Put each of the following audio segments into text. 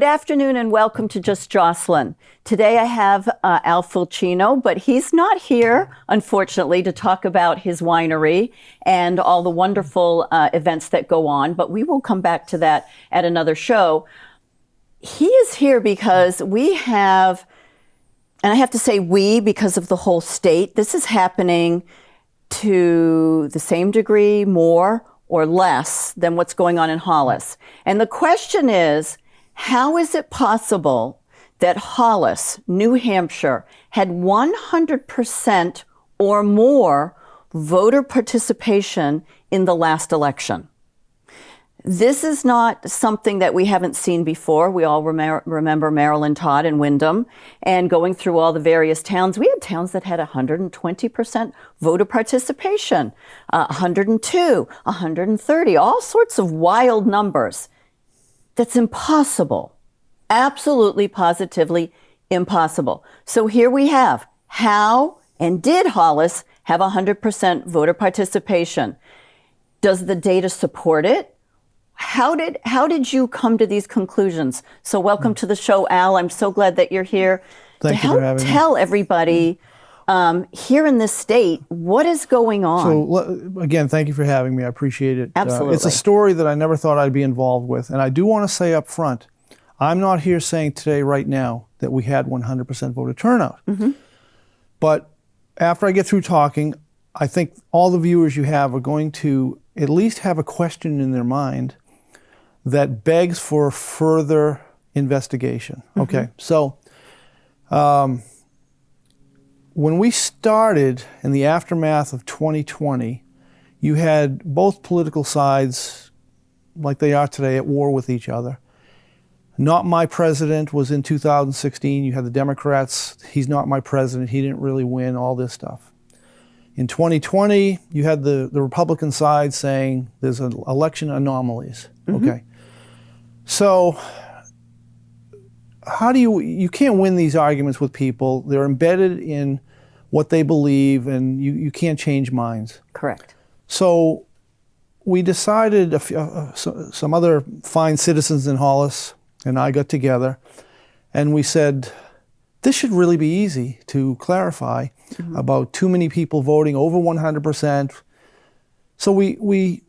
Good afternoon and welcome to Just Jocelyn. Today I have Al Fulchino, but he's not here, unfortunately, to talk about his winery and all the wonderful events that go on, but we will come back to that at another show. He is here because we have, and I have to say we because of the whole state, this is happening to the same degree, more or less than what's going on in Hollis. And the question is, how is it possible that Hollis, New Hampshire, had 100% or more voter participation in the last election? This is not something that we haven't seen before. We all remember Marilyn Todd and Wyndham and going through all the various towns. We had towns that had 120% voter participation, 102, 130, all sorts of wild numbers. That's impossible. Absolutely, positively impossible. So here we have how and did Hollis have 100% voter participation? Does the data support it? How did you come to these conclusions? So welcome to the show, Al. I'm so glad that you're here to help tell everybody here in this state what is going on. So again, thank you for having me. I appreciate it. Absolutely. It's a story that I never thought I'd be involved with. And I do want to say up front, I'm not here saying today, right now, that we had 100% voter turnout. Mm-hmm. But after I get through talking, I think all the viewers you have are going to at least have a question in their mind that begs for further investigation. Mm-hmm. Okay, so when we started in the aftermath of 2020, you had both political sides, like they are today, at war with each other. Not my president was in 2016. You had the Democrats, he's not my president, he didn't really win, all this stuff. In 2020, you had the Republican side saying there's election anomalies. Mm-hmm. Okay. So how do you can't win these arguments with people. They're embedded in what they believe, and you can't change minds. Correct. So we decided, some other fine citizens in Hollis and I got together, and we said, this should really be easy to clarify. Mm-hmm. About too many people voting, over 100%. So we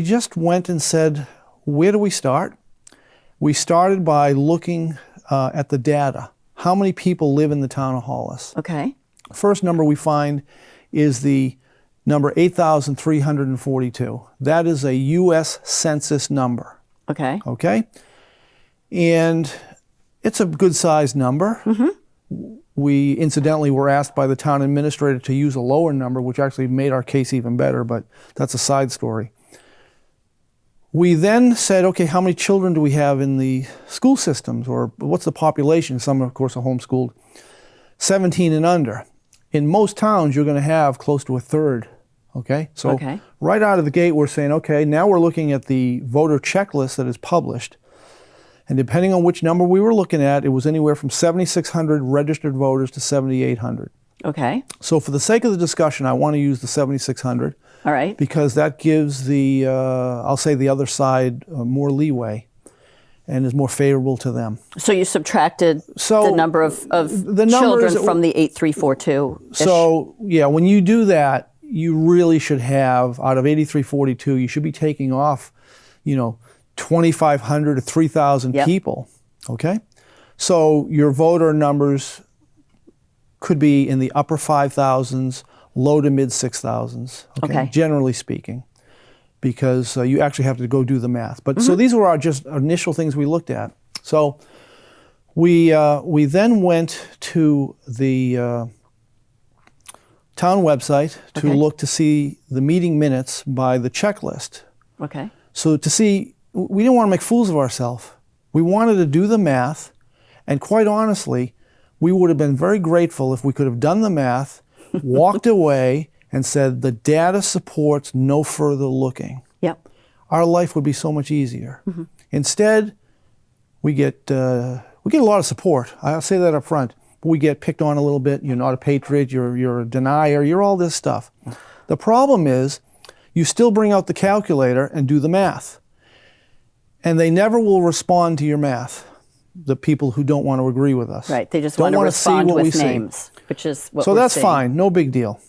just went and said, where do we start? We started by looking at the data. How many people live in the town of Hollis? Okay. First number we find is the number 8,342. That is a U.S. Census number. Okay. Okay? And it's a good-sized number. Mm-hmm. We incidentally were asked by the town administrator to use a lower number, which actually made our case even better, but that's a side story. We then said, okay, how many children do we have in the school systems, or what's the population? Some, of course, are homeschooled. 17 and under. In most towns, you're going to have close to a third, okay? So right out of the gate, we're saying, okay, now we're looking at the voter checklist that is published. And depending on which number we were looking at, it was anywhere from 7,600 registered voters to 7,800. Okay. So for the sake of the discussion, I want to use the 7,600. All right. Because that gives the, I'll say the other side more leeway and is more favorable to them. So you subtracted the number of children from the 8,342. So yeah, when you do that, you really should have, out of 8,342, you should be taking off, 2,500 to 3,000 people, okay? So your voter numbers could be in the upper 5,000s, low to mid 6,000s, okay, generally speaking, because you actually have to go do the math. But so these were our just initial things we looked at. So we then went to the town website to look to see the meeting minutes by the checklist. Okay. So to see, we didn't want to make fools of ourselves. We wanted to do the math, and quite honestly, we would have been very grateful if we could have done the math, walked away, and said, the data supports no further looking. Yep. Our life would be so much easier. Mm-hmm. Instead, we get a lot of support. I'll say that up front. We get picked on a little bit. You're not a patriot. You're a denier. You're all this stuff. The problem is, you still bring out the calculator and do the math. And they never will respond to your math. the people who don't want to agree with us. Right. They just don't want to wanna respond see what we with see. names, which is what So we're that's seeing. fine, no big deal.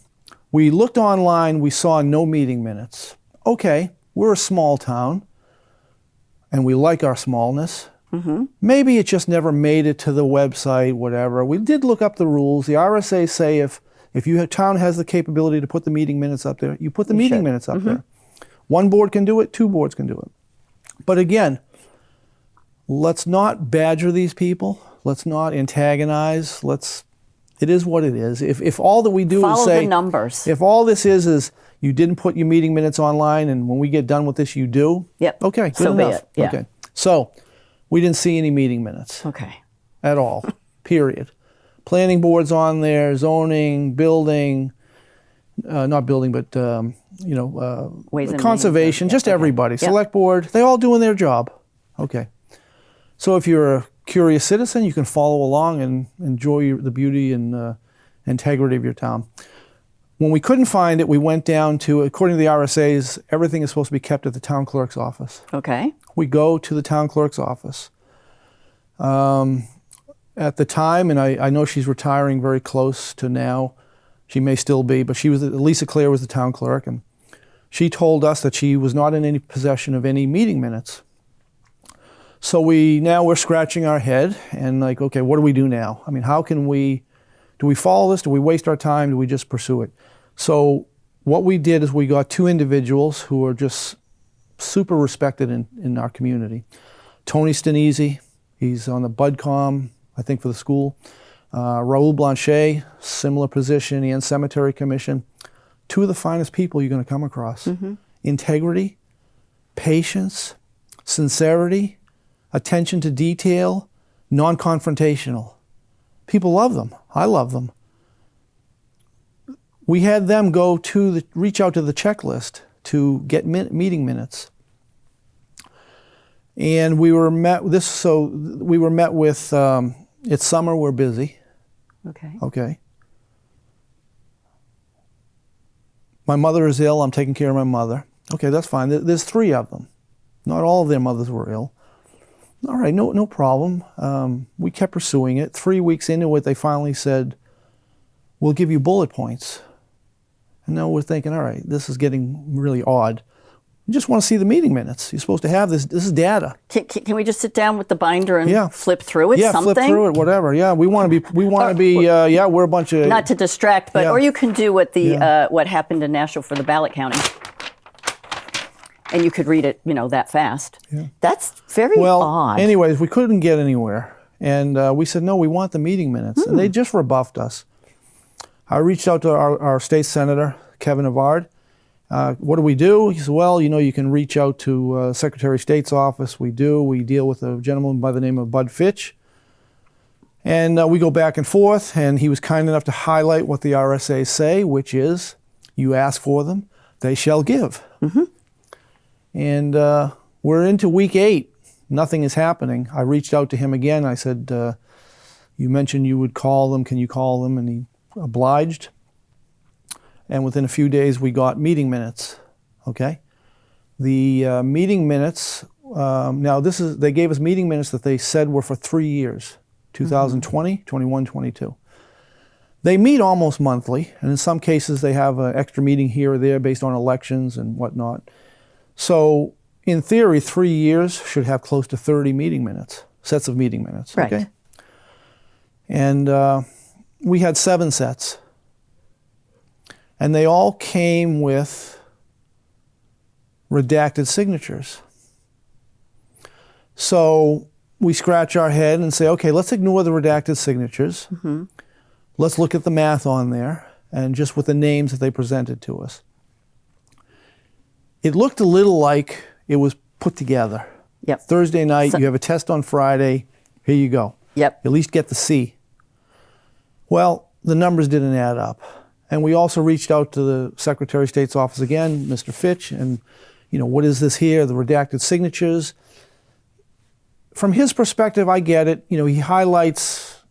We looked online, we saw no meeting minutes. Okay, we're a small town, and we like our smallness. Maybe it just never made it to the website, whatever. We did look up the rules. The RSA say if your town has the capability to put the meeting minutes up there, you put the meeting should. minutes up there. One board can do it, two boards can do it. But again, let's not badger these people. Let's not antagonize. It is what it is. If all that we do Follow is say the numbers. if all this is you didn't put your meeting minutes online, and when we get done with this, you do. Yep. Okay. Good So be enough. it. Yeah. Okay. So we didn't see any meeting minutes Okay. at all. Period. Planning board's on there, zoning, building, not building, but Ways and conservation, means, just okay. everybody. Yep. Select board, they all doing their job. Okay. So if you're a curious citizen, you can follow along and enjoy the beauty and integrity of your town. When we couldn't find it, we went down to, according to the RSAs, everything is supposed to be kept at the town clerk's office. Okay. We go to the town clerk's office. At the time, and I know she's retiring very close to now, she may still be, but Lisa Clare was the town clerk, and she told us that she was not in any possession of any meeting minutes. So we're scratching our head and like, okay, what do we do now? I mean, do we follow this? Do we waste our time? Do we just pursue it? So what we did is we got two individuals who are just super respected in our community. Tony Stenese, he's on the BudCom, I think, for the school. Raul Blanchet, similar position, and Cemetery Commission. Two of the finest people you're going to come across. Integrity, patience, sincerity, attention to detail, non-confrontational. People love them. I love them. We had them reach out to the checklist to get meeting minutes. And we were met with, it's summer, we're busy. Okay. My mother is ill, I'm taking care of my mother. Okay, that's fine. There's three of them. Not all of their mothers were ill. All right, no problem. We kept pursuing it. 3 weeks into it, they finally said, we'll give you bullet points. And now we're thinking, all right, this is getting really odd. We just want to see the meeting minutes. You're supposed to have this. This is data. Can we just sit down with the binder and flip through it? Yeah, something? flip through it, whatever. Yeah, we want to be, we're a bunch of... Not to distract, but, or you can do what what happened in Nashville for the ballot counting. And you could read it, that fast. Yeah. That's very odd. Anyways, we couldn't get anywhere. And we said, no, we want the meeting minutes. And they just rebuffed us. I reached out to our state senator, Kevin Avard. What do? He said, well, you can reach out to Secretary of State's office. We do. We deal with a gentleman by the name of Bud Fitch. And we go back and forth, and he was kind enough to highlight what the RSAs say, which is, you ask for them, they shall give. And we're into week 8. Nothing is happening. I reached out to him again. I said, you mentioned you would call them. Can you call them? And he obliged. And within a few days, we got meeting minutes. Okay? The meeting minutes, now they gave us meeting minutes that they said were for 3 years, 2020, 21, 22. They meet almost monthly, and in some cases they have an extra meeting here or there based on elections and whatnot. So in theory, 3 years should have close to 30 meeting minutes, sets of meeting minutes. Right. Okay? And we had 7 sets. And they all came with redacted signatures. So we scratch our head and say, okay, let's ignore the redacted signatures. Let's look at the math on there and just with the names that they presented to us. It looked a little like it was put together. Yep. Thursday night, you have a test on Friday, here you go. Yep. At least get the C. Well, the numbers didn't add up. And we also reached out to the Secretary of State's office again, Mr. Fitch, and, what is this here, the redacted signatures? From his perspective, I get it. He highlights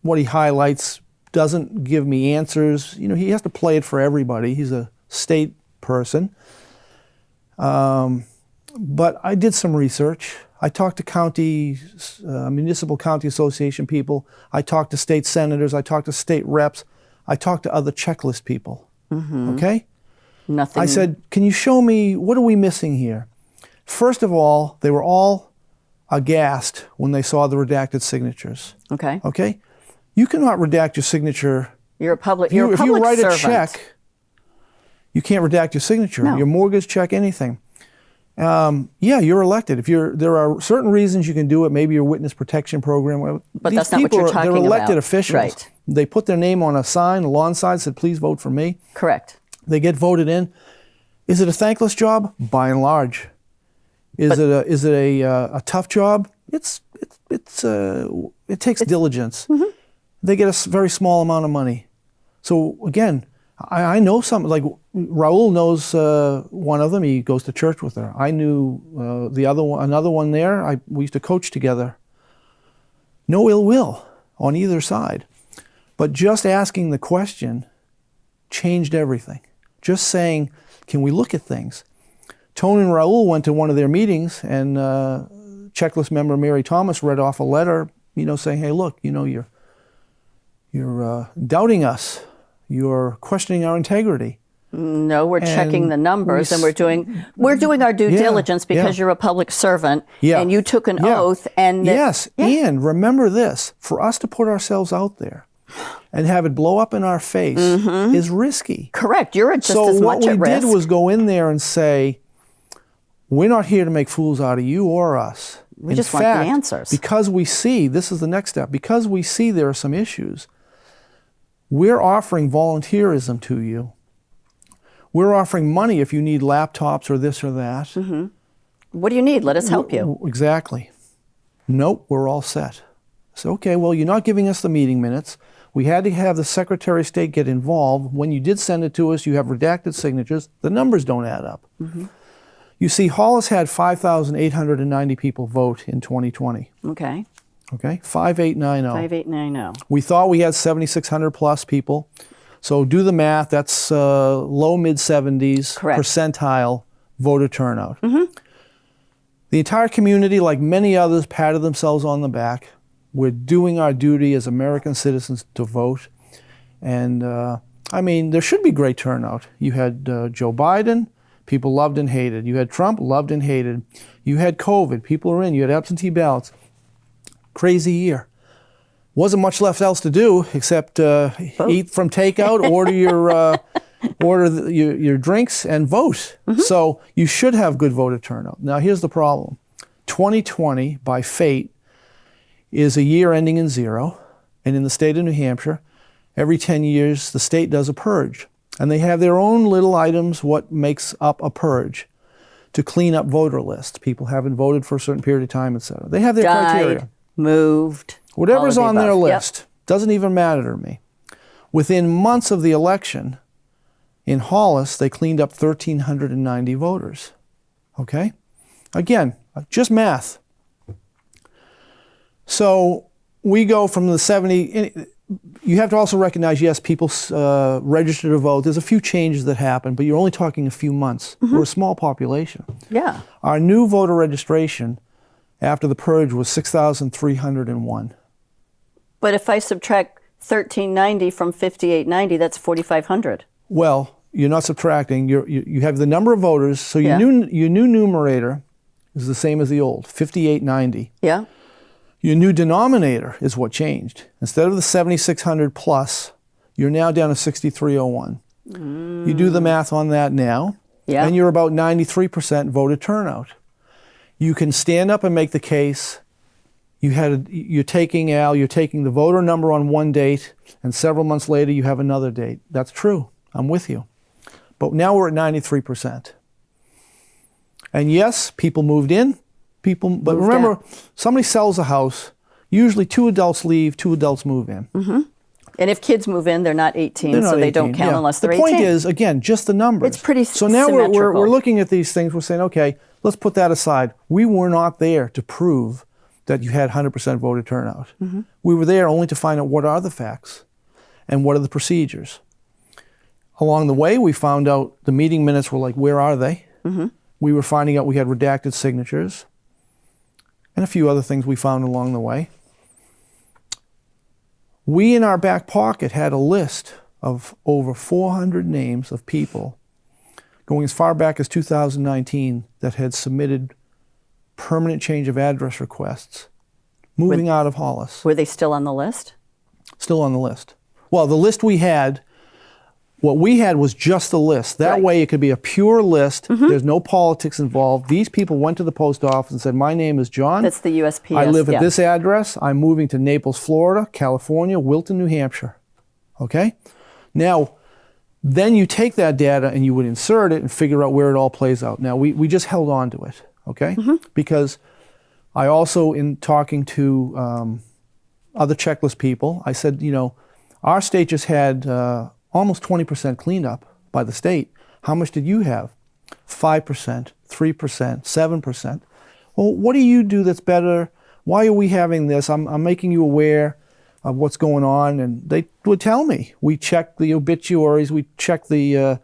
what he highlights, doesn't give me answers. He has to play it for everybody. He's a state person. But I did some research. I talked to municipal county association people. I talked to state senators. I talked to state reps. I talked to other checklist people. Okay? Nothing. I said, can you show me, what are we missing here? First of all, they were all aghast when they saw the redacted signatures. Okay. Okay? You cannot redact your signature. You're a public If servant. you write a check, you can't redact your signature. No. Your mortgage check, anything. Yeah, you're elected. There are certain reasons you can do it. Maybe your witness protection program. But These that's not what people you're talking They're elected about. officials. Right. They put their name on a sign, a lawn sign, said, "Please vote for me." Correct. They get voted in. Is it a thankless job? By and large. Is it a tough job? It takes diligence. They get a very small amount of money. So again, I know some, like Raul knows one of them. He goes to church with her. I knew another one there. We used to coach together. No ill will on either side. But just asking the question changed everything. Just saying, can we look at things? Tony and Raul went to one of their meetings, and checklist member Mary Thomas read off a letter, saying, "Hey, look, you're doubting us. You're questioning our integrity." No, we're checking the numbers, and we're doing our due diligence because you're a public servant, and you took an oath. And and remember this: for us to put ourselves out there and have it blow up in our face is risky. Correct. You're just so as much at risk. So what we did was go in there and say, we're not here to make fools out of you or us. We just want the answers. Because we see, this is the next step, because we see there are some issues, we're offering volunteerism to you. We're offering money if you need laptops or this or that. What do you need? Let us help you. Exactly. Nope, we're all set. So, okay, well, you're not giving us the meeting minutes. We had to have the Secretary of State get involved. When you did send it to us, you have redacted signatures. The numbers don't add up. You see, Hollis had 5,890 people vote in 2020. Okay. Okay, 5,890. 5,890. We thought we had 7,600 plus people. So do the math. That's low mid 70s percentile voter turnout. The entire community, like many others, patted themselves on the back. We're doing our duty as American citizens to vote. And there should be great turnout. You had Joe Biden, people loved and hated. You had Trump, loved and hated. You had COVID, people are in. You had absentee ballots. Crazy year. Wasn't much left else to do except eat from takeout, order your drinks, and vote. So you should have good voter turnout. Now here's the problem. 2020, by fate, is a year ending in 0. And in the state of New Hampshire, every 10 years, the state does a purge. And they have their own little items, what makes up a purge, to clean up voter lists. People haven't voted for a certain period of time, et cetera. They have their criteria. Moved. Whatever's on their list doesn't even matter to me. Within months of the election, in Hollis, they cleaned up 1,390 voters. Okay? Again, just math. So we go from the 70, you have to also recognize, yes, people register to vote. There's a few changes that happen, but you're only talking a few months. We're a small population. Yeah. Our new voter registration after the purge was 6,301. But if I subtract 1,390 from 5,890, that's 4,500. Well, you're not subtracting. You have the number of voters, so your new numerator is the same as the old, 5,890. Yeah. Your new denominator is what changed. Instead of the 7,600 plus, you're now down to 6,301. You do the math on that now, and you're about 93% voter turnout. You can stand up and make the case. You're taking the voter number on one date, and several months later you have another date. That's true. I'm with you. But now we're at 93%. And yes, people moved in. But remember, somebody sells a house, usually 2 adults leave, 2 adults move in. And if kids move in, they're not 18, so they don't count unless they're 18. The point is, again, just the numbers. It's pretty So now we're looking at these things, we're saying, okay, let's put that aside. We were not there to prove that you had 100% voter turnout. We were there only to find out what are the facts and what are the procedures. Along the way, we found out the meeting minutes were like, where are they? We were finding out we had redacted signatures. and a few other things we found along the way. We, in our back pocket, had a list of over 400 names of people going as far back as 2019 that had submitted permanent change of address requests, moving out of Hollis. Were they still on the list? Still on the list. Well, the list we had, what we had was just the list. That way it could be a pure list. There's no politics involved. These people went to the post office and said, my name is John. That's the USPS. I live at this address. I'm moving to Naples, Florida, California, Wilton, New Hampshire. Okay? Now, then you take that data and you would insert it and figure out where it all plays out. Now, we just held on to it, okay? Because I also, in talking to other checklist people, I said, you know, our state just had almost 20% cleaned up by the state. How much did you have? 5%, 3%, 7%. Well, what do you do that's better? Why are we having this? I'm making you aware of what's going on, and they would tell me. We check the obituaries, we check the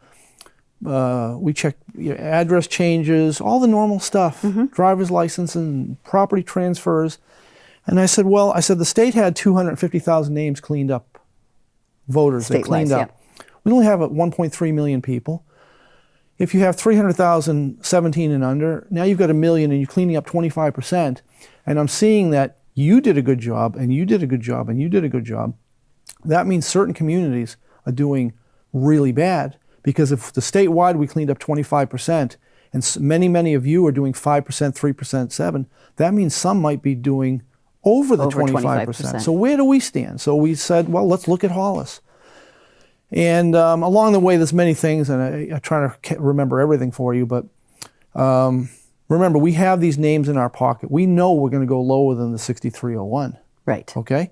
address changes, all the normal stuff, driver's license and property transfers. And I said, the state had 250,000 names cleaned up, voters they cleaned up. Yeah. We only have 1.3 million people. If you have 300,000 17 and under, now you've got 1 million and you're cleaning up 25%. And I'm seeing that you did a good job, and you did a good job, and you did a good job. That means certain communities are doing really bad, because if the statewide we cleaned up 25%, and many of you are doing 5%, 3%, 7%, that means some might be doing over the 25%. So where do we stand? So we said, well, let's look at Hollis. And along the way, there's many things, and I try to remember everything for you, but remember, we have these names in our pocket. We know we're going to go lower than the 6301. Right. Okay?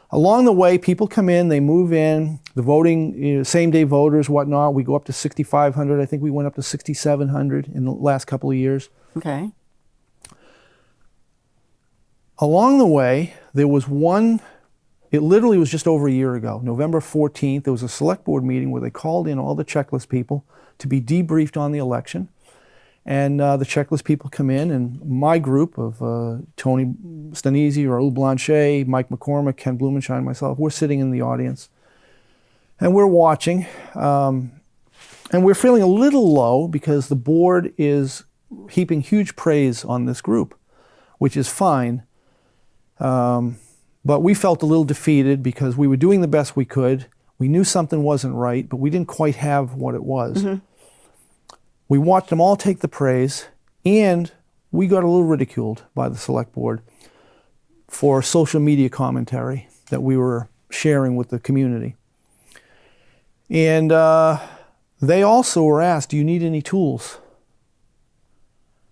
Along the way, people come in, they move in, the voting, same-day voters, whatnot. We go up to 6,500. I think we went up to 6,700 in the last couple of years. Okay. Along the way, there was one, it literally was just over a year ago, November 14th, there was a select board meeting where they called in all the checklist people to be debriefed on the election. And the checklist people come in, and my group of Tony Stanisi, Raul Blanchet, Mike McCormick, Ken Blumenshine, myself, we're sitting in the audience. And we're watching. And we're feeling a little low because the board is heaping huge praise on this group, which is fine. But we felt a little defeated because we were doing the best we could. We knew something wasn't right, but we didn't quite have what it was. We watched them all take the praise, and we got a little ridiculed by the select board for social media commentary that we were sharing with the community. And they also were asked, do you need any tools?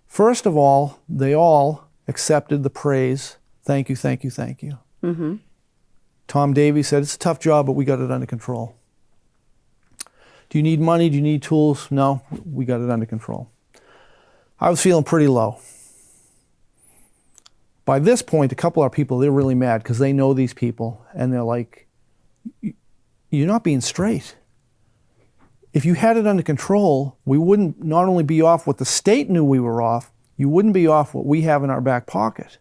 First of all, they all accepted the praise. Thank you, thank you, thank you. Tom Davies said, it's a tough job, but we got it under control. Do you need money? Do you need tools? No, we got it under control. I was feeling pretty low. By this point, a couple of our people, they're really mad because they know these people, and they're like, you're not being straight. If you had it under control, we wouldn't not only be off what the state knew we were off, you wouldn't be off what we have in our back pocket.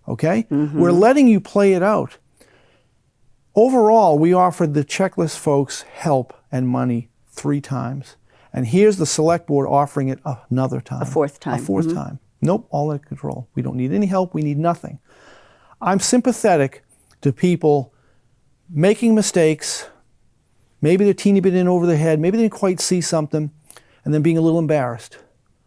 Okay? We're letting you play it out. Overall, we offered the checklist folks help and money 3 times. And here's the select board offering it another time. A 4th time. A 4th time. Nope, all under control. We don't need any help. We need nothing. I'm sympathetic to people making mistakes. Maybe they're a teeny bit in over their head. Maybe they didn't quite see something, and then being a little embarrassed.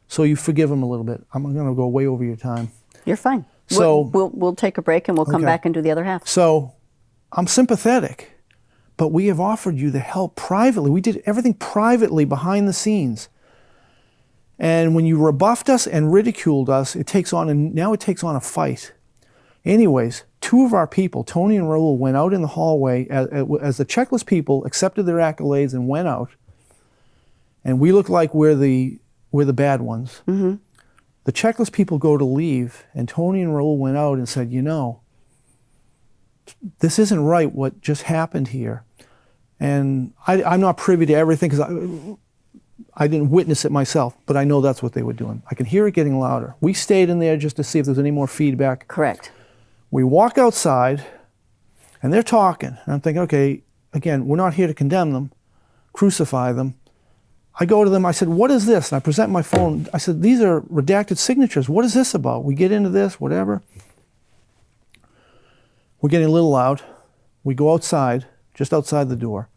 So you forgive them a little bit. I'm going to go way over your time. You're fine. So we'll take a break, and we'll come back and do the other half. So I'm sympathetic. But we have offered you the help privately. We did everything privately behind the scenes. And when you rebuffed us and ridiculed us, now it takes on a fight. Anyways, 2 of our people, Tony and Raul, went out in the hallway as the checklist people accepted their accolades and went out. And we look like we're the bad ones. The checklist people go to leave, and Tony and Raul went out and said, you know, this isn't right what just happened here. And I'm not privy to everything because I didn't witness it myself, but I know that's what they were doing. I can hear it getting louder. We stayed in there just to see if there's any more feedback. Correct. We walk outside, and they're talking. And I'm thinking, okay, again, we're not here to condemn them, crucify them. I go to them, I said, what is this? And I present my phone. I said, these are redacted signatures. What is this about? We get into this, whatever. We're getting a little loud. We go outside, just outside the door.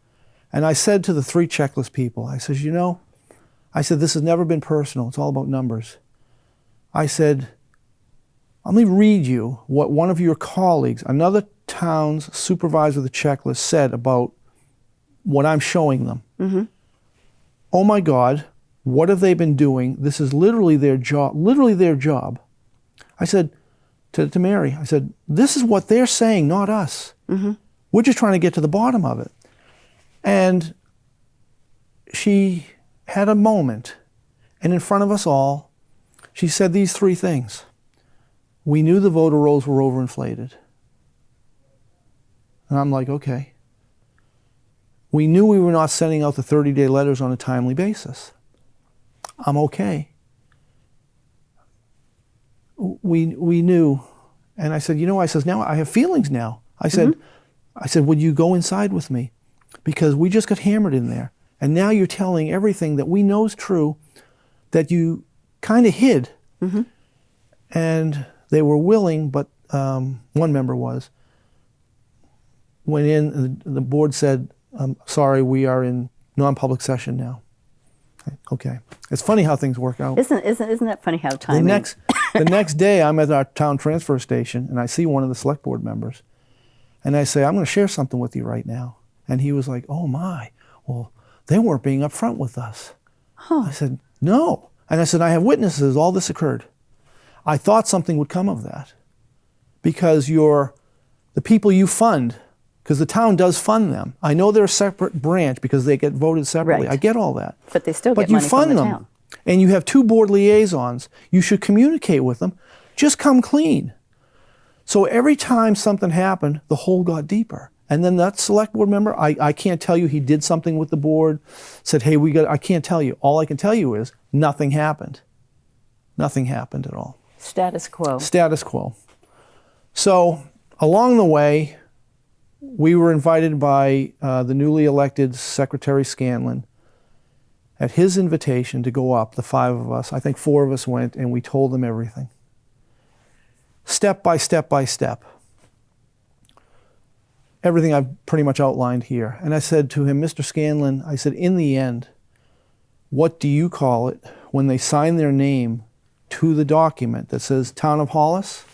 And I said to the 3 checklist people, I said, this has never been personal. It's all about numbers. I said, let me read you what one of your colleagues, another town's supervisor of the checklist, said about what I'm showing them. Mm-hmm. Oh my God, what have they been doing? This is literally their job. I said to Mary, I said, this is what they're saying, not us. Mm-hmm. We're just trying to get to the bottom of it. And she had a moment, and in front of us all, she said these 3 things. We knew the voter rolls were overinflated. And I'm like, okay. We knew we were not sending out the 30-day letters on a timely basis. I'm okay. We knew. And I said, now I have feelings now. I said, would you go inside with me? Because we just got hammered in there. And now you're telling everything that we know is true that you kind of hid. Mm-hmm. And they were willing, but one member went in, and the board said, sorry, we are in non-public session now. Okay. It's funny how things work out. Isn't that funny how timing? The next day, I'm at our town transfer station, and I see one of the select board members. And I say, I'm going to share something with you right now. And he was like, oh my, well, they weren't being upfront with us. Huh. I said, no. And I said, I have witnesses, all this occurred. I thought something would come of that. Because the people you fund, because the town does fund them. I know they're a separate branch because they get voted separately. Right. I get all that. But they still get money from the town. And you have 2 board liaisons. You should communicate with them. Just come clean. So every time something happened, the hole got deeper. And then that select board member, I can't tell you he did something with the board, said, hey, I can't tell you. All I can tell you is nothing happened. Nothing happened at all. Status quo. Status quo. So along the way, we were invited by the newly elected Secretary Scanlon at his invitation to go up, the 5 of us. I think 4 of us went, and we told them everything. Step by step by step. Everything I've pretty much outlined here. And I said to him, Mr. Scanlon, I said, in the end, what do you call it when they sign their name to the document that says Town of Hollis,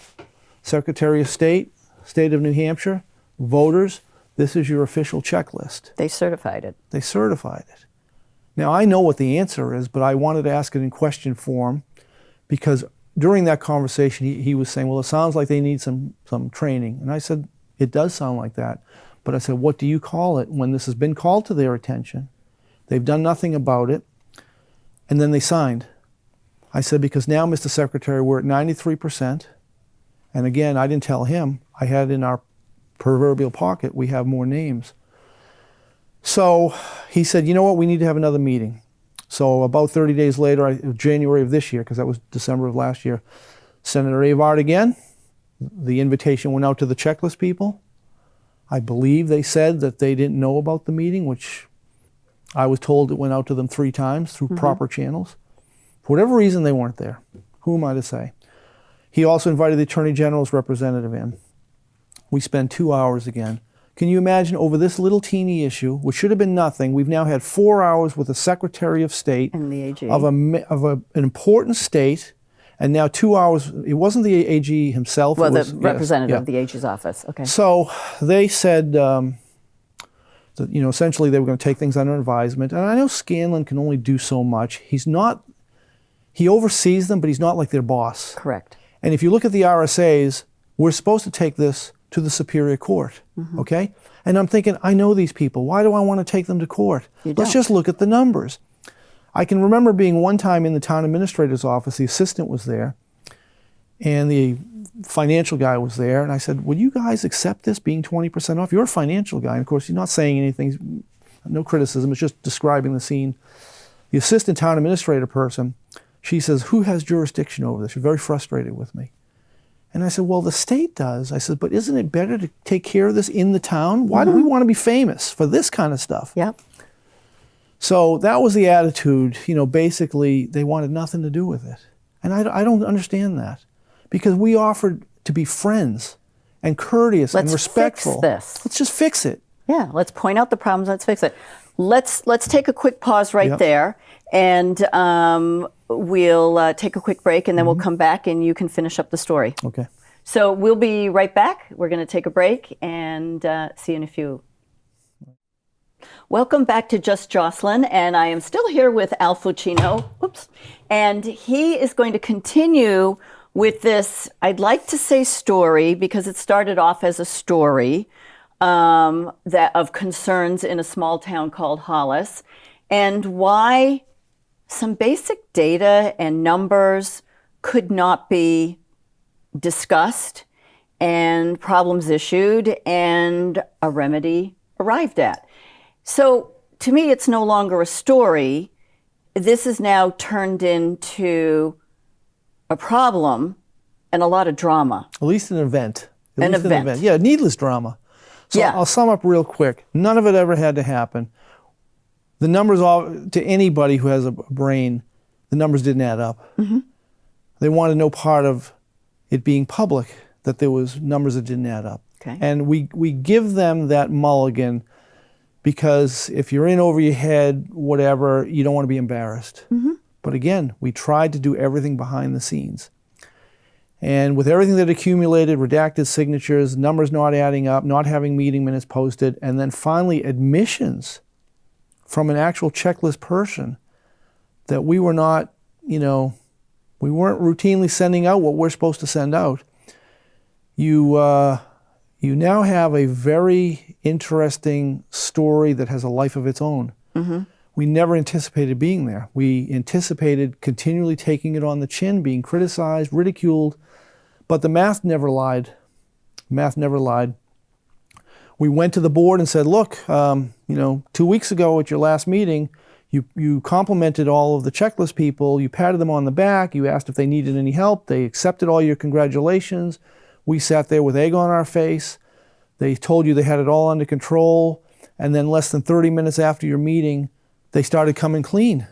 Secretary of State, State of New Hampshire, voters, this is your official checklist. They certified it. They certified it. Now, I know what the answer is, but I wanted to ask it in question form because during that conversation, he was saying, well, it sounds like they need some training. And I said, it does sound like that. But I said, what do you call it when this has been called to their attention? They've done nothing about it. And then they signed. I said, because now, Mr. Secretary, we're at 93%. And again, I didn't tell him. I had in our proverbial pocket, we have more names. So he said, you know what, we need to have another meeting. So about 30 days later, January of this year, because that was December of last year, Senator Avard again, the invitation went out to the checklist people. I believe they said that they didn't know about the meeting, which I was told it went out to them 3 times through proper channels. For whatever reason, they weren't there. Who am I to say? He also invited the Attorney General's representative in. We spent 2 hours again. Can you imagine over this little teeny issue, which should have been nothing, we've now had 4 hours with the Secretary of State and the AG of an important state, and now 2 hours. It wasn't the AG himself. Well, it was, the representative yes, of the AG's office. Okay. So they said that, essentially they were going to take things under advisement. And I know Scanlon can only do so much. He oversees them, but he's not like their boss. Correct. And if you look at the RSAs, we're supposed to take this to the Superior Court, okay? And I'm thinking, I know these people. Why do I want to take them to court? Let's just look at the numbers. I can remember being one time in the town administrator's office, the assistant was there, and the financial guy was there, and I said, would you guys accept this being 20% off? You're a financial guy, and of course, you're not saying anything, no criticism, it's just describing the scene. the assistant town administrator person, she says, who has jurisdiction over this? She's very frustrated with me. And I said, well, the state does. I said, but isn't it better to take care of this in the town? Why do we want to be famous for this kind of stuff? Yep. So that was the attitude. Basically, they wanted nothing to do with it. And I don't understand that, because we offered to be friends and courteous and respectful. Let's fix this. Let's just fix it. Yeah, let's point out the problems. Let's fix it. Let's take a quick pause right there, and we'll take a quick break, and then we'll come back, and you can finish up the story. Okay. So we'll be right back. We're going to take a break and see you in a few. Welcome back to Just Jocelyn, and I am still here with Al Fulchino. Oops. And he is going to continue with this, I'd like to say story, because it started off as a story that of concerns in a small town called Hollis, and why some basic data and numbers could not be discussed, and problems issued, and a remedy arrived at. So to me, it's no longer a story. This is now turned into a problem and a lot of drama. At least an event. An event. Yeah, needless drama. So Yeah. I'll sum up real quick. None of it ever had to happen. The numbers, all to anybody who has a brain, the numbers didn't add up. They wanted no part of it being public, that there was numbers that didn't add up. Okay. And we give them that mulligan because if you're in over your head, whatever, you don't want to be embarrassed. But again, we tried to do everything behind the scenes. And with everything that accumulated, redacted signatures, numbers not adding up, not having meeting minutes posted, and then finally admissions from an actual checklist person that we were not, we weren't routinely sending out what we're supposed to send out. You now have a very interesting story that has a life of its own. We never anticipated being there. We anticipated continually taking it on the chin, being criticized, ridiculed, but the math never lied. Math never lied. We went to the board and said, look, 2 weeks ago at your last meeting, you complimented all of the checklist people, you patted them on the back, you asked if they needed any help, they accepted all your congratulations. We sat there with egg on our face. They told you they had it all under control, and then less than 30 minutes after your meeting, they started coming clean.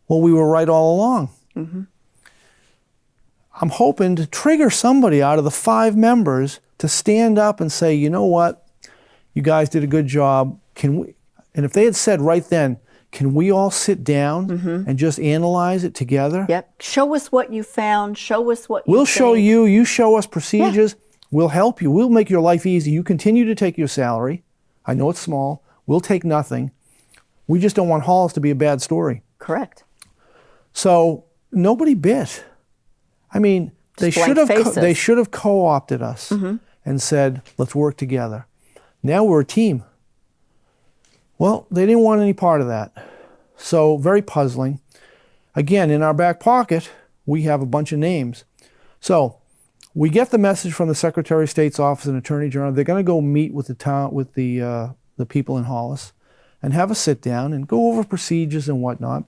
Well, we were right all along. I'm hoping to trigger somebody out of the 5 members to stand up and say, you know what, you guys did a good job. And if they had said right then, can we all sit down and just analyze it together? Yep. Show us what you found. Show us what you We'll show think. you. You show us procedures. We'll help you. We'll make your life easy. You continue to take your salary. I know it's small. We'll take nothing. We just don't want Hollis to be a bad story. Correct. So nobody bit. I mean, they Just blank faces. they should have co-opted us and said, let's work together. Now we're a team. Well, they didn't want any part of that. So very puzzling. Again, in our back pocket, we have a bunch of names. So we get the message from the Secretary of State's office and Attorney General. They're going to go meet with the town, with the people in Hollis, and have a sit down and go over procedures and whatnot.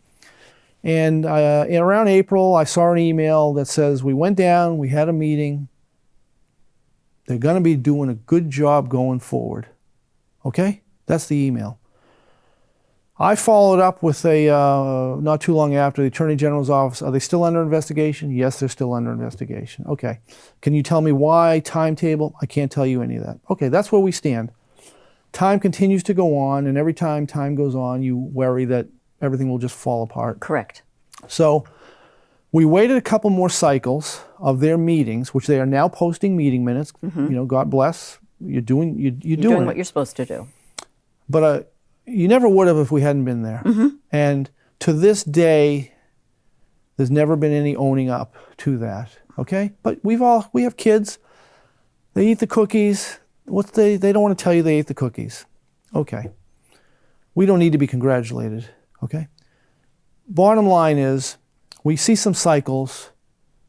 And around April, I saw an email that says, we went down, we had a meeting. They're going to be doing a good job going forward. Okay? That's the email. I followed up with not too long after, the Attorney General's office. Are they still under investigation? Yes, they're still under investigation. Okay. Can you tell me why, timetable? I can't tell you any of that. Okay, that's where we stand. Time continues to go on, and every time time goes on, you worry that everything will just fall apart. Correct. So we waited a couple more cycles of their meetings, which they are now posting meeting minutes. God bless. You're doing what you're supposed to do. But you never would have if we hadn't been there. And to this day, there's never been any owning up to that. Okay? But we have kids. They eat the cookies. They don't want to tell you they ate the cookies. Okay. We don't need to be congratulated. Okay? Bottom line is, we see some cycles.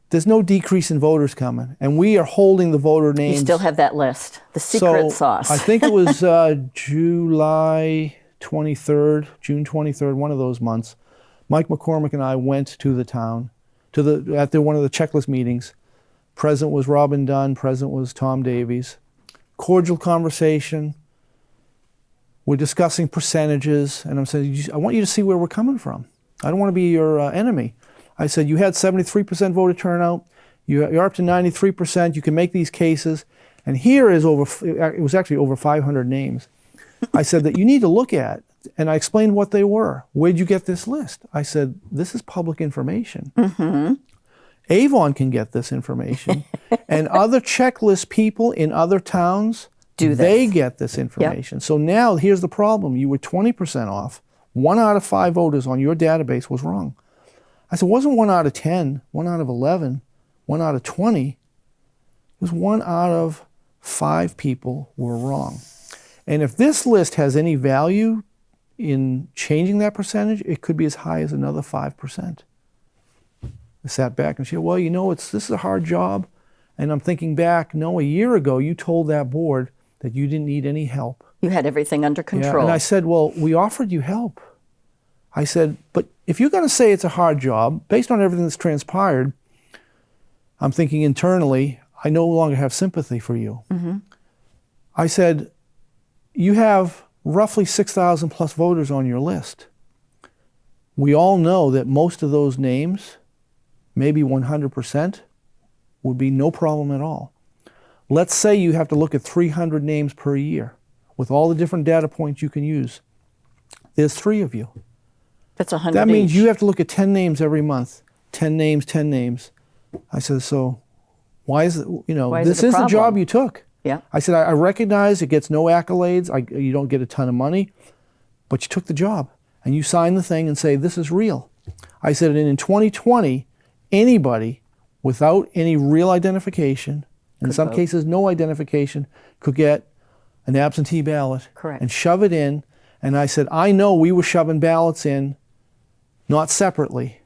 There's no decrease in voters coming, and we are holding the voter names. You still have that list, the secret sauce. I think it was June 23rd, one of those months. Mike McCormick and I went to the town, at one of the checklist meetings. Present was Robin Dunn, present was Tom Davies. Cordial conversation. We're discussing percentages, and I'm saying, I want you to see where we're coming from. I don't want to be your enemy. I said, you had 73% voter turnout. You're up to 93%. You can make these cases. And here is it was actually over 500 names. I said that you need to look at, and I explained what they were. Where'd you get this list? I said, this is public information. Mm-hmm. Avon can get this information. And other checklist people in other towns, they get this information. Yep. So now here's the problem. You were 20% off. 1 out of 5 voters on your database was wrong. I said, it wasn't 1 out of 10, 1 out of 11, 1 out of 20. It was 1 out of 5 people were wrong. And if this list has any value in changing that percentage, it could be as high as another 5%. I sat back and she said, well, this is a hard job. And I'm thinking back, no, a year ago you told that board that you didn't need any help. You had everything under control. Yeah, and I said, well, we offered you help. I said, but if you're going to say it's a hard job, based on everything that's transpired, I'm thinking internally, I no longer have sympathy for you. Mm-hmm. I said, you have roughly 6,000 plus voters on your list. We all know that most of those names, maybe 100%, would be no problem at all. Let's say you have to look at 300 names per year with all the different data points you can use. There's 3 of you. That's 100 That means each. you have to look at 10 names every month. 10 names, 10 names. I said, so why is it, this is the job you took. Yeah. I said, I recognize it gets no accolades. You don't get a ton of money, but you took the job and you signed the thing and say, this is real. I said, and in 2020, anybody without any real identification, in some cases no identification, could get an absentee ballot. Correct. And shove it in. And I said, I know we were shoving ballots in, not separately.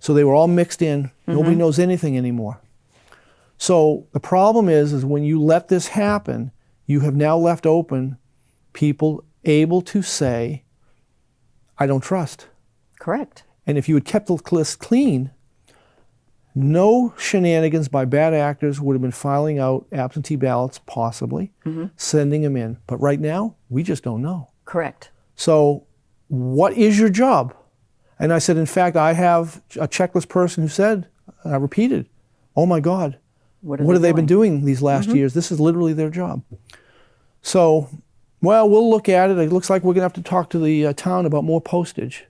So they were all mixed in. Mm-hmm. Nobody knows anything anymore. So the problem is when you let this happen, you have now left open people able to say, I don't trust. Correct. And if you had kept the list clean, no shenanigans by bad actors would have been filing out absentee ballots, possibly, sending them in. But right now, we just don't know. Correct. So what is your job? And I said, in fact, I have a checklist person who said, I repeated, oh my God, what have they been doing these last years? This is literally their job. So, well, we'll look at it. It looks like we're going to have to talk to the town about more postage.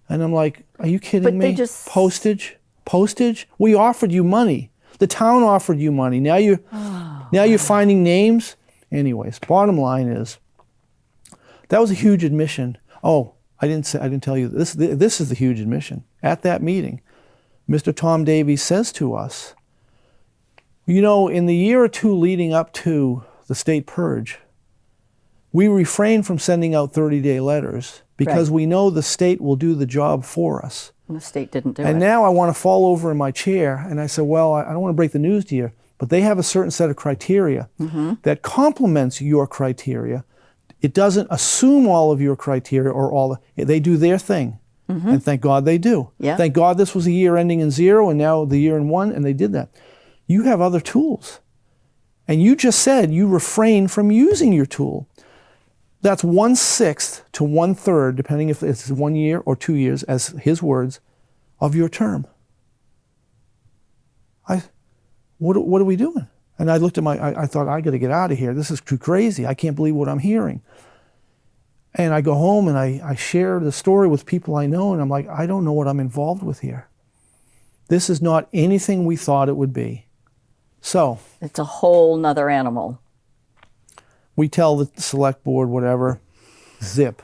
And I'm like, are you kidding me? Postage? We offered you money. The town offered you money. Now you're finding names. Anyways, bottom line is, that was a huge admission. Oh, I didn't tell you this. This is the huge admission. At that meeting, Mr. Tom Davies says to us, in the year or two leading up to the state purge, we refrained from sending out 30-day letters because we know the state will do the job for us. And the state didn't do it. And now I want to fall over in my chair, and I said, well, I don't want to break the news to you, but they have a certain set of criteria that complements your criteria. It doesn't assume all of your criteria or they do their thing. And thank God they do. Yeah. Thank God this was a year ending in 0 and now the year in 1, and they did that. You have other tools. And you just said you refrain from using your tool. That's 1/6 to 1/3, depending if it's 1 year or 2 years, as his words, of your term. What are we doing? And I looked at I thought, I got to get out of here. This is too crazy. I can't believe what I'm hearing. And I go home and I share the story with people I know, and I'm like, I don't know what I'm involved with here. This is not anything we thought it would be. So it's a whole nother animal. We tell the select board, whatever, zip,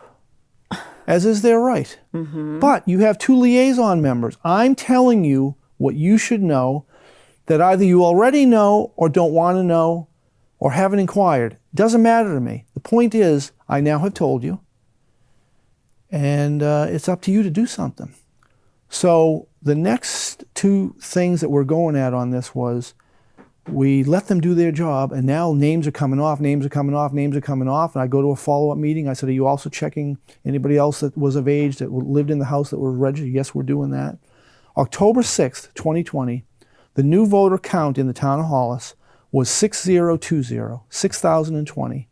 as is their right. But you have 2 liaison members. I'm telling you what you should know that either you already know or don't want to know or haven't inquired. Doesn't matter to me. The point is, I now have told you, and it's up to you to do something. So the next 2 things that we're going at on this was, We let them do their job, and now names are coming off, names are coming off, names are coming off. And I go to a follow-up meeting. I said, are you also checking anybody else that was of age that lived in the house that were registered? Yes, we're doing that. October 6th, 2020, the new voter count in the town of Hollis was 6,020.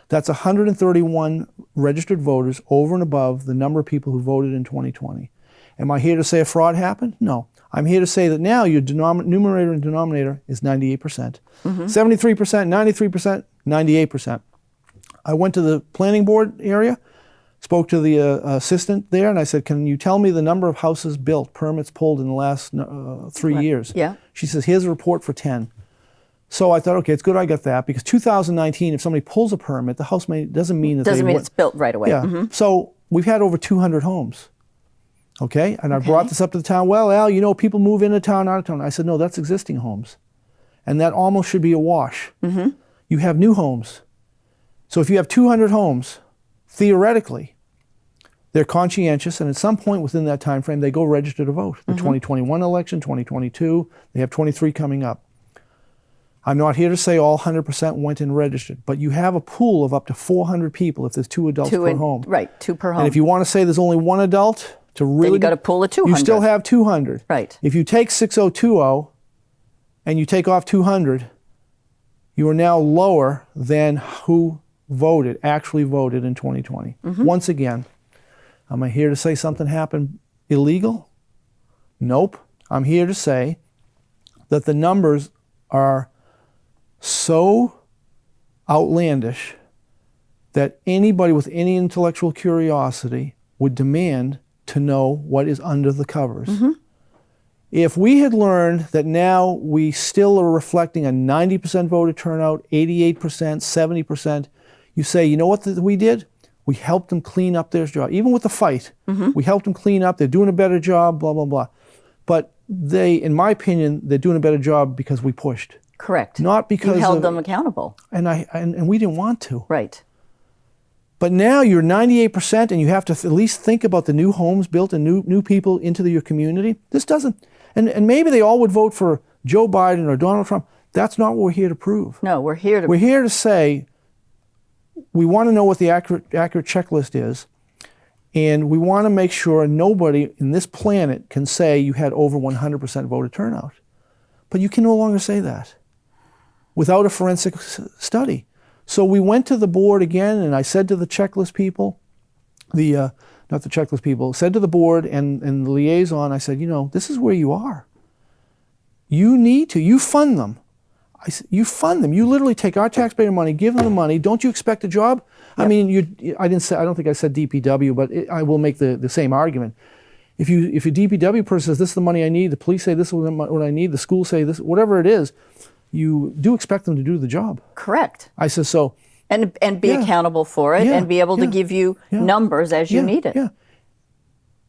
That's 131 registered voters over and above the number of people who voted in 2020. Am I here to say a fraud happened? No. I'm here to say that now your numerator and denominator is 98%. 73%, 93%, 98%. I went to the planning board area, spoke to the assistant there, and I said, can you tell me the number of houses built, permits pulled in the last 3 years? Yeah. She says, here's a report for 10. So I thought, okay, it's good I got that, because 2019, if somebody pulls a permit, the house doesn't mean that it's built right away. Yeah. So we've had over 200 homes. Okay, and I brought this up to the town. Well, Al, you know, people move into town, out of town. I said, no, that's existing homes. And that almost should be a wash. You have new homes. So if you have 200 homes, theoretically, they're conscientious, and at some point within that time frame, they go register to vote. The 2021 election, 2022, they have 23 coming up. I'm not here to say all 100% went and registered, but you have a pool of up to 400 people if there's 2 adults per home. Right, 2 per home. And if you want to say there's only 1 adult, to really, then you got to pull a 200. You still have 200. Right. If you take 6020 and you take off 200, you are now lower than who actually voted in 2020. Once again, am I here to say something happened illegal? Nope. I'm here to say that the numbers are so outlandish that anybody with any intellectual curiosity would demand to know what is under the covers. If we had learned that now we still are reflecting a 90% voter turnout, 88%, 70%, you say, you know what we did? We helped them clean up their job. Even with the fight, we helped them clean up. They're doing a better job, blah, blah, blah. But they, in my opinion, they're doing a better job because we pushed. Correct. Not because you held them accountable. And we didn't want to. Right. But now you're 98%, and you have to at least think about the new homes built and new people into your community. This doesn't, and maybe they all would vote for Joe Biden or Donald Trump. That's not what we're here to prove. No, we're here to say we want to know what the accurate checklist is, and we want to make sure nobody in this planet can say you had over 100% voter turnout. But you can no longer say that without a forensic study. So we went to the board again, and I said to the checklist people, said to the board and the liaison, I said, you know, this is where you are. You fund them. You fund them. You literally take our taxpayer money, give them the money. Don't you expect a job? Yep. I mean, I don't think I said DPW, but I will make the same argument. If your DPW person says, this is the money I need, the police say this is what I need, the schools say this, whatever it is, you do expect them to do the job. Correct. I said so. And be accountable for it and be able to give you numbers as you need it. Yeah.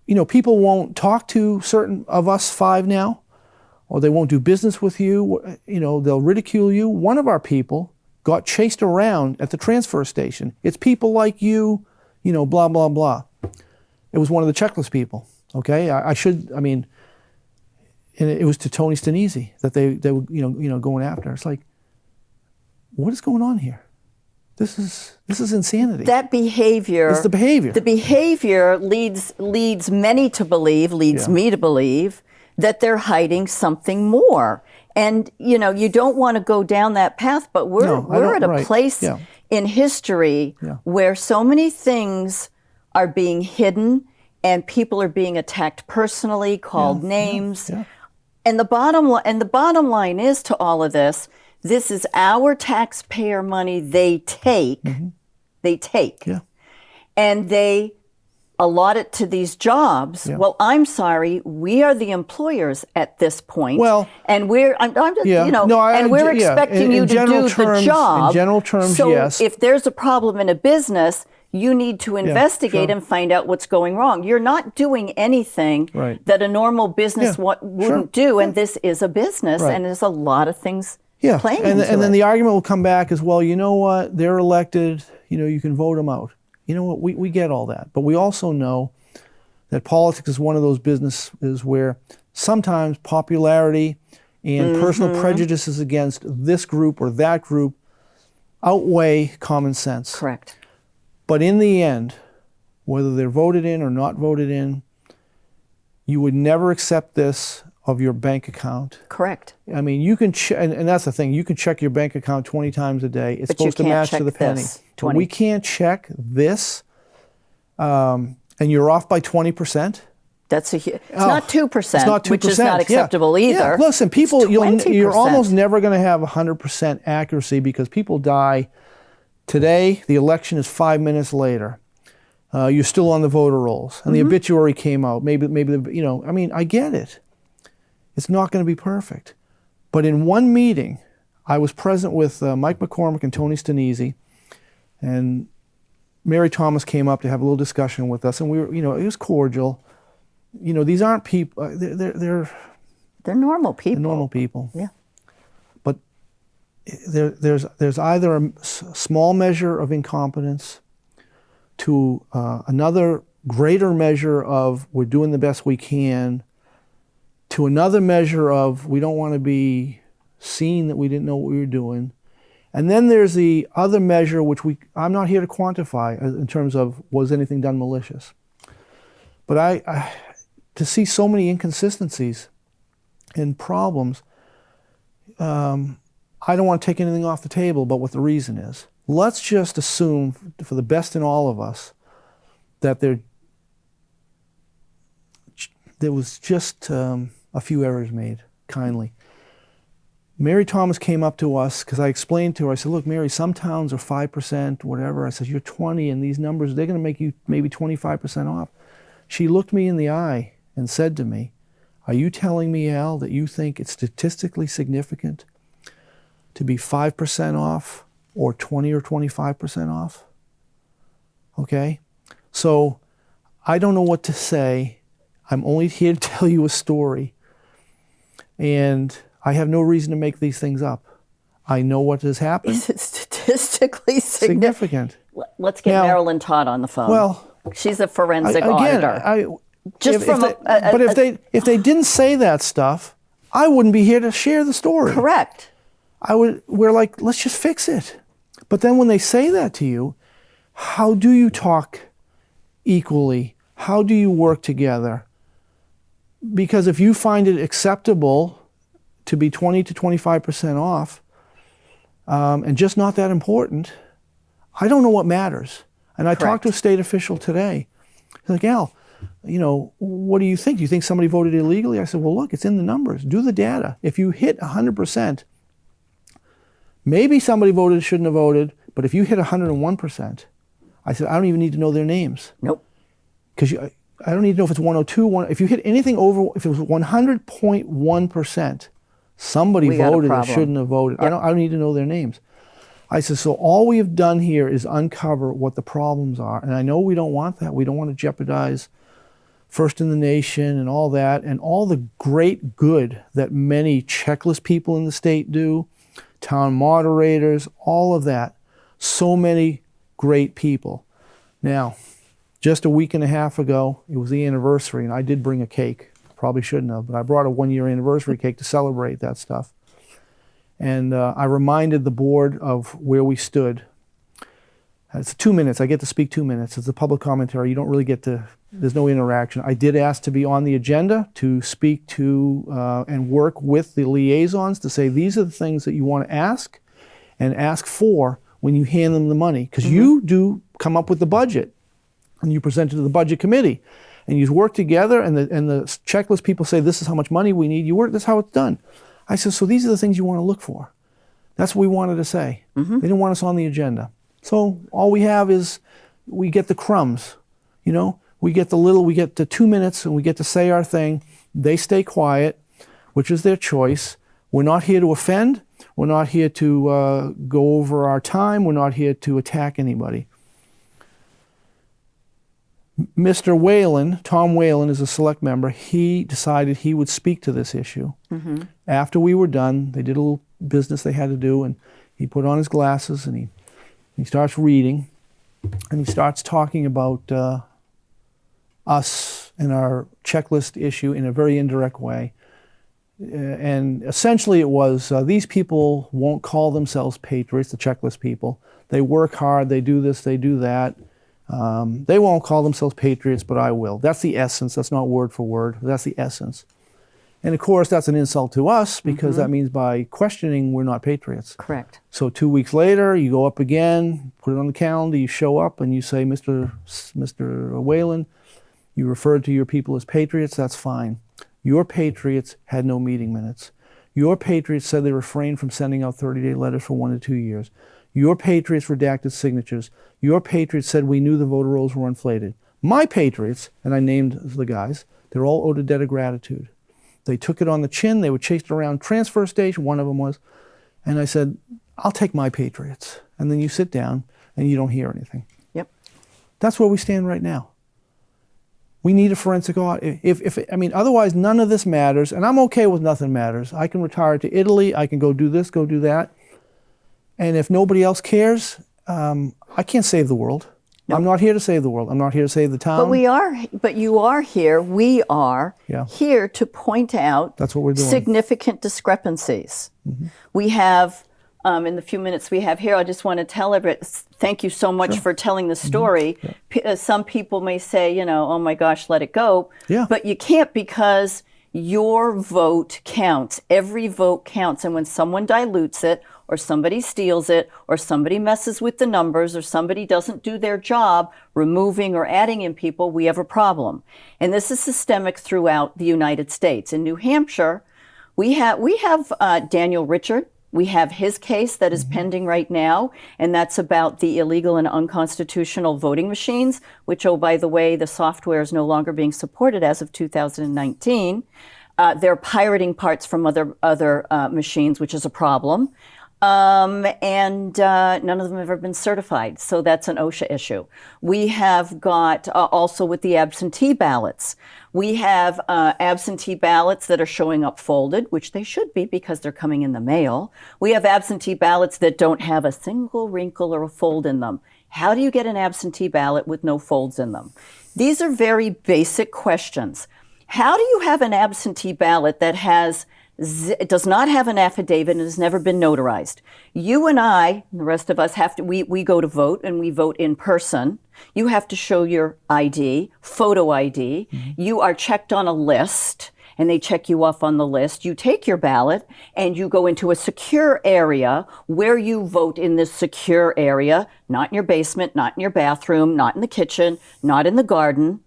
You know, people won't talk to certain of us 5 now, or they won't do business with you. You know, they'll ridicule you. One of our people got chased around at the transfer station. It's people like you, you know, blah, blah, blah. It was one of the checklist people, okay? And it was to Tony Stanisi that they were, you know, going after. It's like, what is going on here? This is insanity. That behavior. It's the behavior. The behavior leads many to believe, me to believe, that they're hiding something more. And, you know, you don't want to go down that path, but we're at a place in history where so many things are being hidden and people are being attacked personally, called names. And the bottom line is to all of this, this is our taxpayer money they take, and they allot it to these jobs. Well, I'm sorry, we are the employers at this point. Well, and we're expecting you to do the job. In general terms, so yes. If there's a problem in a business, you need to investigate and find out what's going wrong. You're not doing anything that a normal business wouldn't do, and this is a business, and there's a lot of things playing into it. And then the argument will come back as, well, you know what, they're elected, you know, you can vote them out. You know what, we get all that. But we also know that politics is one of those businesses where sometimes popularity and personal prejudices against this group or that group outweigh common sense. Correct. But in the end, whether they're voted in or not voted in, you would never accept this of your bank account. Correct. I mean, you can, and that's the thing, you can check your bank account 20 times a day. It's But you supposed to can't match to check the penny. this But 20. we can't check this, and you're off by 20%. That's it's not 2%, It's not 2%. which is not acceptable Yeah. either. Yeah. Listen, people, It's you're 20%. almost never going to have 100% accuracy because people die. Today, the election is 5 minutes later. You're still on the voter rolls, and the obituary came out. Maybe, I mean, I get it. It's not going to be perfect. But in one meeting, I was present with Mike McCormick and Tony Stanisi, and Mary Thomas came up to have a little discussion with us, and we were, it was cordial. These aren't people, they're normal people. normal people. Yeah. But there's either a small measure of incompetence to another greater measure of we're doing the best we can, to another measure of we don't want to be seen that we didn't know what we were doing. And then there's the other measure, which I'm not here to quantify in terms of was anything done malicious. But I to see so many inconsistencies and problems, I don't want to take anything off the table but what the reason is. Let's just assume, for the best in all of us, that there was just a few errors made, kindly. Mary Thomas came up to us because I explained to her, I said, look, Mary, some towns are 5%, whatever. I said, you're 20, and these numbers, they're going to make you maybe 25% off. She looked me in the eye and said to me, are you telling me, Al, that you think it's statistically significant to be 5% off or 20 or 25% off? Okay? So I don't know what to say. I'm only here to tell you a story. And I have no reason to make these things up. I know what has happened. Is it statistically significant? Let's get Now, Marilyn Todd on the phone. Well, she's a forensic auditor. If they didn't say that stuff, I wouldn't be here to share the story. Correct. We're like, let's just fix it. But then when they say that to you, how do you talk equally? How do you work together? Because if you find it acceptable to be 20 to 25% off, and just not that important, I don't know what matters. And I talked to a state official today. He's like, Al, what do you think? Do you think somebody voted illegally? I said, well, look, it's in the numbers. Do the data. If you hit 100%, maybe somebody voted, shouldn't have voted, but if you hit 101%, I said, I don't even need to know their names. Nope. Because I don't need to know if it's 102, if you hit anything over, if it was 100.1%, somebody voted or shouldn't have voted. Yep. I don't need to know their names. I said, so all we have done here is uncover what the problems are. And I know we don't want that. We don't want to jeopardize first in the nation and all that, and all the great good that many checklist people in the state do, town moderators, all of that. So many great people. Now, just a week and a half ago, it was the anniversary, and I did bring a cake. Probably shouldn't have, but I brought a one-year anniversary cake to celebrate that stuff. And I reminded the board of where we stood. It's 2 minutes. I get to speak 2 minutes. It's a public commentary. You don't really get to, there's no interaction. I did ask to be on the agenda to speak to and work with the liaisons to say these are the things that you want to ask and ask for when you hand them the money. Because you do come up with the budget and you present it to the budget committee. And you work together, and the checklist people say, this is how much money we need. You work, that's how it's done. I said, so these are the things you want to look for. That's what we wanted to say. They didn't want us on the agenda. So all we have is, we get the crumbs. We get the 2 minutes, and we get to say our thing. They stay quiet, which is their choice. We're not here to offend. We're not here to go over our time. We're not here to attack anybody. Mr. Whalen, Tom Whalen, is a select member. He decided he would speak to this issue. After we were done, they did a little business they had to do, and he put on his glasses and he starts reading, and he starts talking about us and our checklist issue in a very indirect way. And essentially it was, these people won't call themselves patriots, the checklist people. They work hard, they do this, they do that. They won't call themselves patriots, but I will. That's the essence. That's not word for word. That's the essence. And of course, that's an insult to us because that means by questioning, we're not patriots. Correct. So 2 weeks later, you go up again, put it on the calendar, you show up and you say, Mr. Whalen, you referred to your people as patriots, that's fine. Your patriots had no meeting minutes. Your patriots said they refrained from sending out 30-day letters for 1 to 2 years. Your patriots redacted signatures. Your patriots said we knew the voter rolls were inflated. My patriots, and I named the guys, they're all owed a debt of gratitude. They took it on the chin. They were chased around transfer station, one of them was. And I said, I'll take my patriots. And then you sit down and you don't hear anything. Yep. That's where we stand right now. We need a forensic audit. Otherwise none of this matters, and I'm okay with nothing matters. I can retire to Italy. I can go do this, go do that. And if nobody else cares, I can't save the world. Nope. I'm not here to save the world. I'm not here to save the town. But you are here. We are here to point out that's what we're doing. Significant discrepancies. Mm-hmm. We have, in the few minutes we have here, I just want to tell everybody, thank you so much for telling the story. Mm-hmm. Yeah. Some people may say, oh my gosh, let it go. Yeah. But you can't because your vote counts. Every vote counts. And when someone dilutes it, or somebody steals it, or somebody messes with the numbers, or somebody doesn't do their job removing or adding in people, we have a problem. And this is systemic throughout the United States. In New Hampshire, we have Daniel Richard. We have his case that is pending right now, and that's about the illegal and unconstitutional voting machines, which, oh, by the way, the software is no longer being supported as of 2019. They're pirating parts from other machines, which is a problem. And none of them have ever been certified. So that's an OSHA issue. We have got also with the absentee ballots. We have absentee ballots that are showing up folded, which they should be because they're coming in the mail. We have absentee ballots that don't have a single wrinkle or a fold in them. How do you get an absentee ballot with no folds in them? These are very basic questions. How do you have an absentee ballot that it does not have an affidavit and has never been notarized? You and I, and the rest of us have to, we go to vote and we vote in person. You have to show your ID, photo ID. Mm-hmm. You are checked on a list and they check you off on the list. You take your ballot and you go into a secure area where you vote in this secure area, not in your basement, not in your bathroom, not in the kitchen, not in the garden.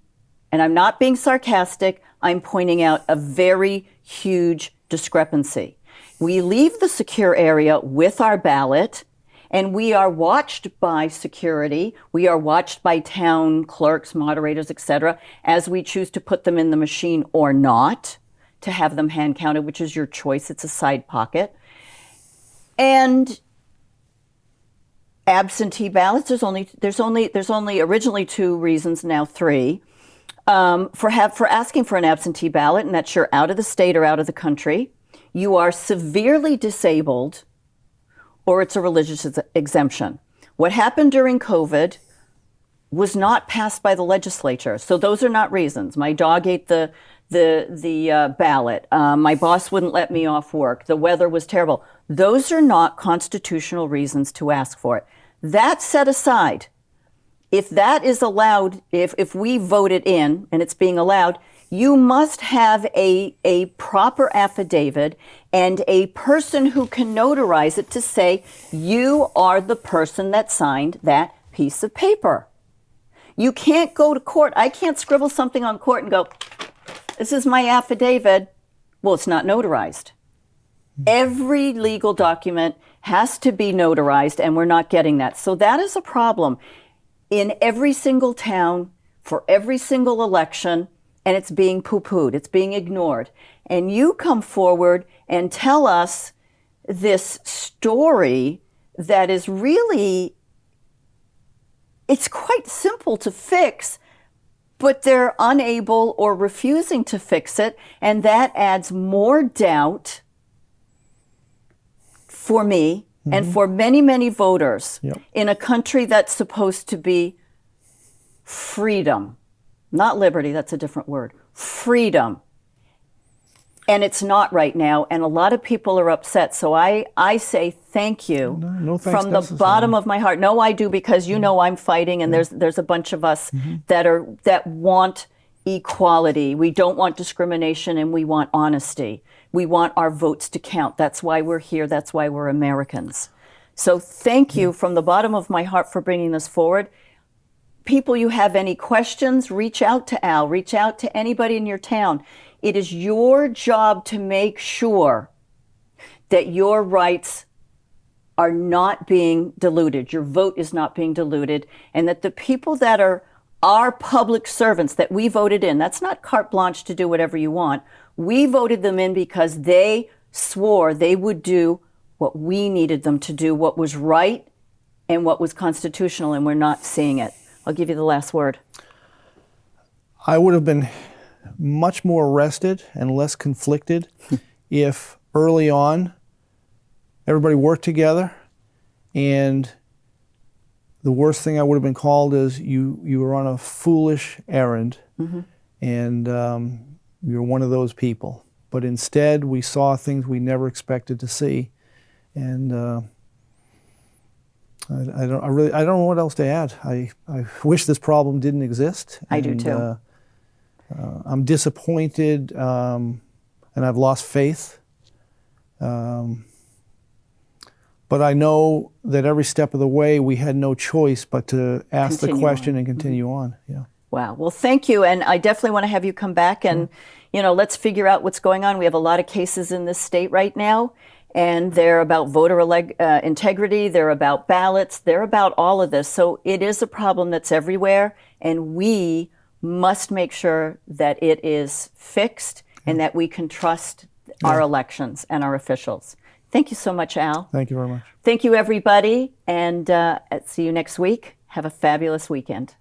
And I'm not being sarcastic. I'm pointing out a very huge discrepancy. We leave the secure area with our ballot, and we are watched by security. We are watched by town clerks, moderators, etc., as we choose to put them in the machine or not, to have them hand counted, which is your choice. It's a side pocket. And absentee ballots, there's only originally 2 reasons, now 3. For asking for an absentee ballot, and that's you're out of the state or out of the country, you are severely disabled, or it's a religious exemption. What happened during COVID was not passed by the legislature, so those are not reasons. My dog ate the ballot. My boss wouldn't let me off work. The weather was terrible. Those are not constitutional reasons to ask for it. That set aside, if that is allowed, if we vote it in and it's being allowed, you must have a proper affidavit and a person who can notarize it to say you are the person that signed that piece of paper. You can't go to court. I can't scribble something on court and go, this is my affidavit. Well, it's not notarized. Every legal document has to be notarized, and we're not getting that. So that is a problem in every single town, for every single election, and it's being poo-pooed, it's being ignored. And you come forward and tell us this story that is really, it's quite simple to fix, but they're unable or refusing to fix it, and that adds more doubt for me and for many, many voters in a country that's supposed to be freedom. Not liberty, that's a different word. Freedom. And it's not right now, and a lot of people are upset. So I say thank you No thanks from the necessary. bottom of my heart. No, I do, because you know I'm fighting, and there's a bunch of us that want equality. We don't want discrimination, and we want honesty. We want our votes to count. That's why we're here. That's why we're Americans. So thank you from the bottom of my heart for bringing this forward. People, you have any questions, reach out to Al, reach out to anybody in your town. It is your job to make sure that your rights are not being diluted, your vote is not being diluted, and that the people that are our public servants that we voted in, that's not carte blanche to do whatever you want. We voted them in because they swore they would do what we needed them to do, what was right and what was constitutional, and we're not seeing it. I'll give you the last word. I would have been much more rested and less conflicted if early on everybody worked together, and the worst thing I would have been called is you were on a foolish errand, and you're one of those people. But instead, we saw things we never expected to see, and I don't know what else to add. I wish this problem didn't exist. I do too. I'm disappointed, and I've lost faith. But I know that every step of the way we had no choice but to ask the question and continue on. Yeah. Wow. Well, thank you. And I definitely want to have you come back and, let's figure out what's going on. We have a lot of cases in this state right now, and they're about voter integrity. They're about ballots. They're about all of this. So it is a problem that's everywhere, and we must make sure that it is fixed and that we can trust our elections and our officials. Thank you so much, Al. Thank you very much. Thank you, everybody, and see you next week. Have a fabulous weekend.